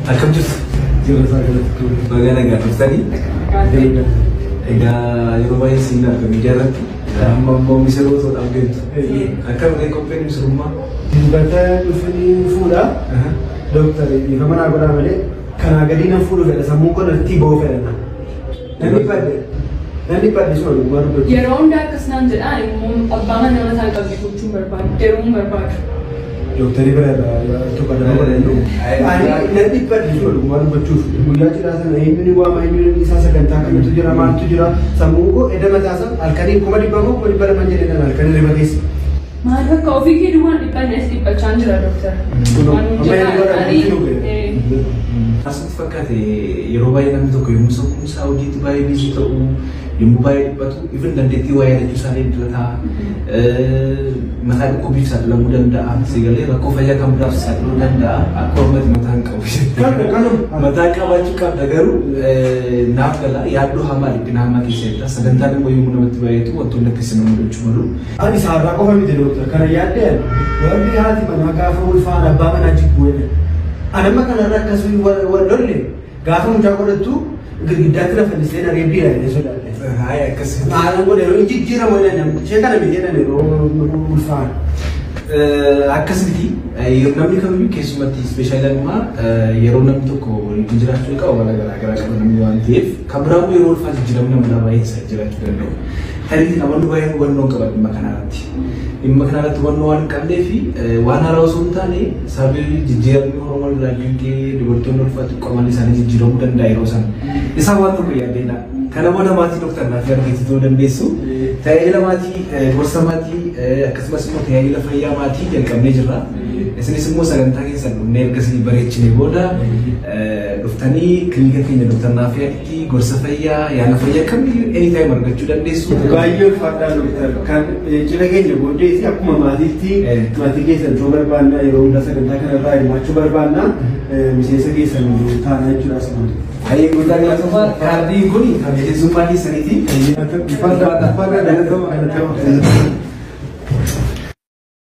Akkam jirtu? Magaalaa gaaffiftanii? Egaa yeroo baay'ee siin argamu jaallattu. Amma misirootaadhaaf deemtu. Akkam qopheen misirummaa? Dibata dhufanii fuudha. Doktari bifa manaa godhaa malee kanaa gadi nan fuudhu fedha sammuu kun itti ba'uu fedha. Namni badde sun olummaa dubbatu. Yeroo hundaa akkasnaan jedhaa immoo abbaa mana mataa qabdi gochuun barbaadu. Deemuun barbaadu. Doktari bira tokko nama godhannu. Namni badde sun olummaa dubbachuuf guyyaa cidhaa sana eenyuun waama eenyuun isaa sagantaa kamitu jira maaltu jira sammuu koo edda mataasan halkanii 200,000 jedhan halkanii riba keessa. Maal akka ofii kee duwwaan dhiphannees dhiphachaan jira doktara. Asitti fakkaate yeroo baay'ee namni tokko yommuu sammuu hojiitti baay'ee biizii ta'u yommuu baay'ee dhiphatu ifin dandeettii waa yaadachuu isaanii dilataa mataa dhukkubbiif saaxilamuu danda'a sigalee rakkoo fayyaa kan biraaf saaxiluu danda'a akka ummati mataa hin qabu. Mataa qabaachuu qabda garuu naaf gala yaaddoo hamaa dhiphina hamaa keessa sagantaan immoo yommuu namatti baay'atu wantoonni akkasii nama mudachuu malu. Ani saarraa qofa miti doktara kana yaaddeen warri haati manaa gaafa ulfaan abbaa manaa jibbuu jedhe. Anamma kanarra akkasuma wallolle gaafa mucaa godhattu girgiddaatti lafa niseen areebii dha sodaadhe. Haaya akkasii. Maalan godhe yeroo jijjiiramu jedhan ishee kana miti jedhan yeroo ulfaan. Akkasiti namni kamiyyuu keessumatti ispeeshaalummaa yeroo namni tokko waliin jiraachuu qaba wala garaa qaba namni waan ta'eef kan biraamu yeroo ulfaa jijjiiramu nama baay'ee isaa jiraachuu danda'u. Tarii namoonni baay'een hubannoo qaban dhimma kanarratti. Dhimma kanarratti hubannoo waan hin qabnee fi waan haaraa osoo hin taane sababii jijjiiramni Oromoo irraa dhiigee dubartoonni ulfaatti qomaan isaanii jijjiiramuu danda'a yeroo sana. Isaan waan tokko yaaddeedha. Kana booda maatii doktara naaf argisiisuu dandeessu. Tajaajila maatii, gorsa maatii akkasumas immoo tajaajila fayyaa maatii jalqabnee jirra. Isinis immoo sagantaa keessan dhufnee ergasii bareechinee booda dhuftanii kilinika keenya doktara naaf yaaditti gorsa fayyaa yaala fayyaa kamiyyuu anytime argachuu dandeessu. Baay'ee ulfaadhaa doktara kan cidha keenya booddeessi akkuma maatiitti maatii keessan yoo barbaanna yeroo hundaa sagantaa kanarraa hirmaachuu barbaanna miseensa keessan taanaa jechuudha asuma. Ayi guddaa galatoomaa kaardiin kun kan miseensummaa keessaniiti. Farda dhalatama.